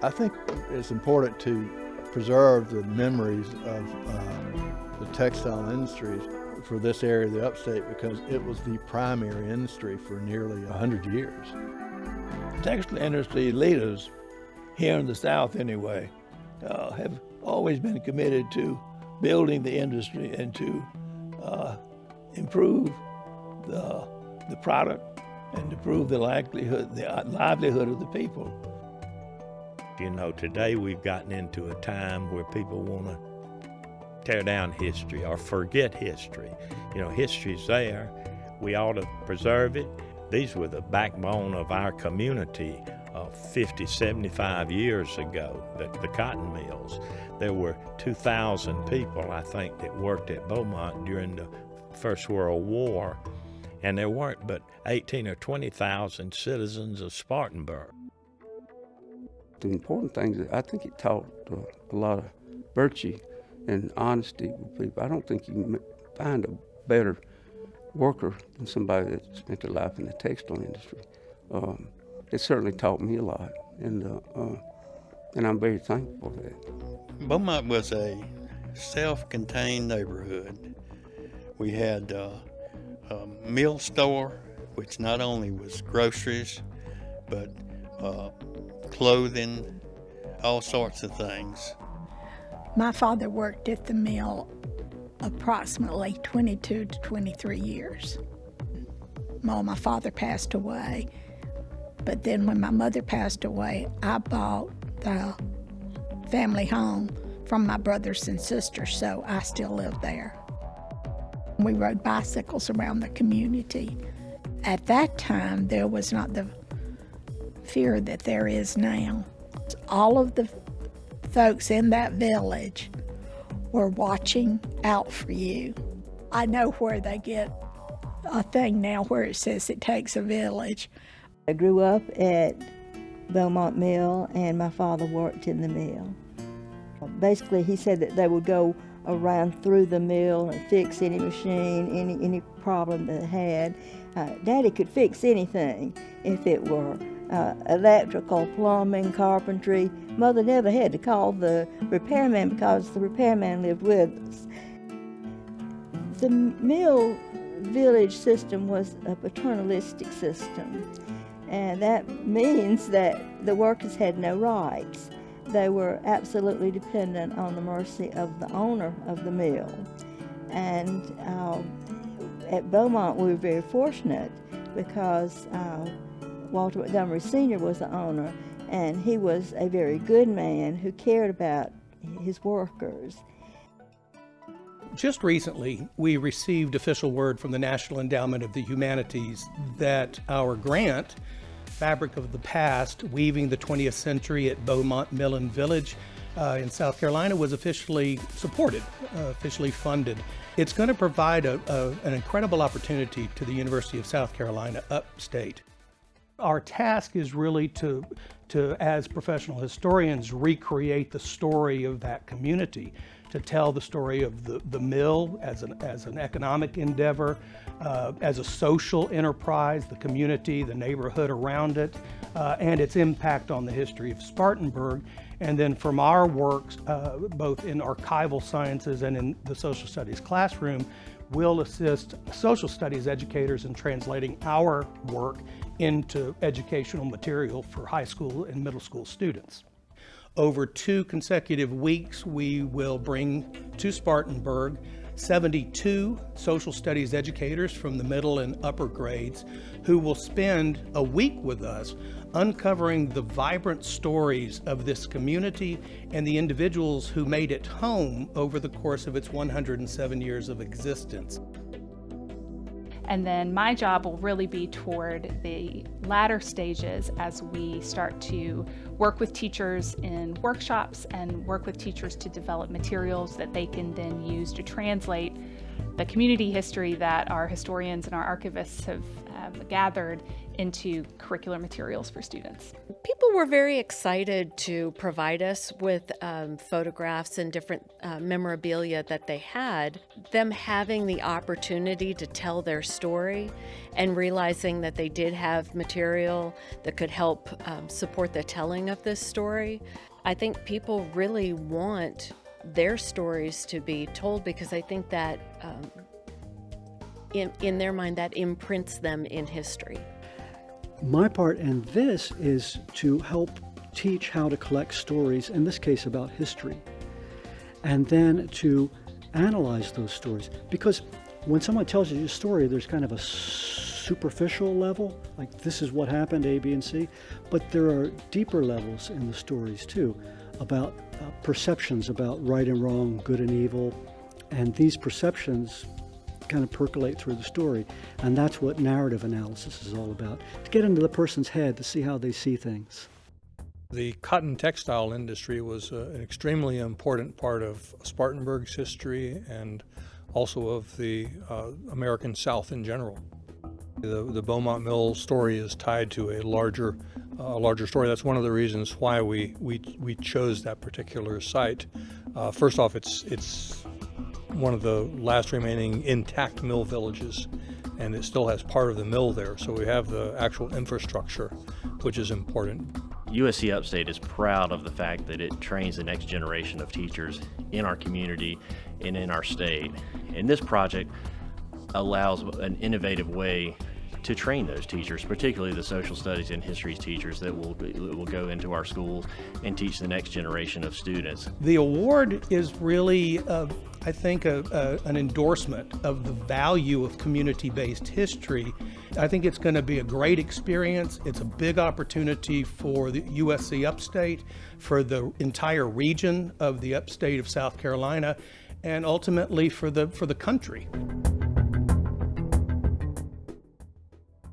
I think it's important to preserve the memories of the textile industries for this area of the upstate because it was the primary industry for nearly 100 years. Textile industry leaders here in the South anyway have always been committed to building the industry and to improve the product and to improve the livelihood of the people. You know, today we've gotten into a time where people want to tear down history or forget history. You know, history's there. We ought to preserve it. These were the backbone of our community 50, 75 years ago, the cotton mills. There were 2,000 people, I think, that worked at Beaumont during the First World War, and there weren't but 18 or 20,000 citizens of Spartanburg. The important thing is I think it taught a lot of virtue and honesty with people. I don't think you can find a better worker than somebody that spent their life in the textile industry. It certainly taught me a lot, and I'm very thankful for that. Beaumont was a self-contained neighborhood. We had a mill store, which not only was groceries, but clothing, all sorts of things. My father worked at the mill approximately 22 to 23 years. Well, my father passed away, but then when my mother passed away, I bought the family home from my brothers and sisters, so I still live there. We rode bicycles around the community. At that time, there was not the fear that there is now. All of the folks in that village were watching out for you. I know where they get a thing now where it says it takes a village. I grew up at Beaumont Mill, and my father worked in the mill. Basically, he said that they would go around through the mill and fix any machine, any problem that it had. Daddy could fix anything if it were electrical, plumbing, carpentry. Mother never had to call the repairman because the repairman lived with us. The mill village system was a paternalistic system, and that means that the workers had no rights. They were absolutely dependent on the mercy of the owner of the mill. And at Beaumont, we were very fortunate because Walter Montgomery Sr. was the owner, and he was a very good man who cared about his workers. Just recently, we received official word from the National Endowment of the Humanities that our grant, Fabric of the Past, Weaving the 20th Century at Beaumont Mill and Village in South Carolina, was officially supported, officially funded. It's going to provide an incredible opportunity to the University of South Carolina upstate. Our task is really to as professional historians, recreate the story of that community, to tell the story of the mill as an economic endeavor, as a social enterprise, the community, the neighborhood around it, and its impact on the history of Spartanburg. And then from our works, both in archival sciences and in the social studies classroom, we'll assist social studies educators in translating our work into educational material for high school and middle school students. Over 2 consecutive weeks, we will bring to Spartanburg 72 social studies educators from the middle and upper grades who will spend a week with us uncovering the vibrant stories of this community and the individuals who made it home over the course of its 107 years of existence. And then my job will really be toward the latter stages as we start to work with teachers in workshops and work with teachers to develop materials that they can then use to translate the community history that our historians and our archivists have gathered into curricular materials for students. People were very excited to provide us with photographs and different memorabilia that they had. Them having the opportunity to tell their story and realizing that they did have material that could help support the telling of this story. I think people really want their stories to be told because I think that in their mind that imprints them in history. My part in this is to help teach how to collect stories, in this case about history, and then to analyze those stories. Because when someone tells you a story, there's kind of a superficial level, like this is what happened, A, B, and C, but there are deeper levels in the stories too, about perceptions about right and wrong, good and evil, and these perceptions kind of percolate through the story, and that's what narrative analysis is all about, to get into the person's head to see how they see things. The cotton textile industry was an extremely important part of Spartanburg's history and also of the American South in general. The Beaumont Mill story is tied to a larger story. That's one of the reasons why we chose that particular site. First off, it's one of the last remaining intact mill villages, and it still has part of the mill there, so we have the actual infrastructure, which is important. USC Upstate is proud of the fact that it trains the next generation of teachers in our community and in our state. And this project allows an innovative way to train those teachers, particularly the social studies and history teachers that will go into our schools and teach the next generation of students. The award is really, I think, an endorsement of the value of community-based history. I think it's going to be a great experience. It's a big opportunity for the USC Upstate, for the entire region of the upstate of South Carolina, and ultimately for the country.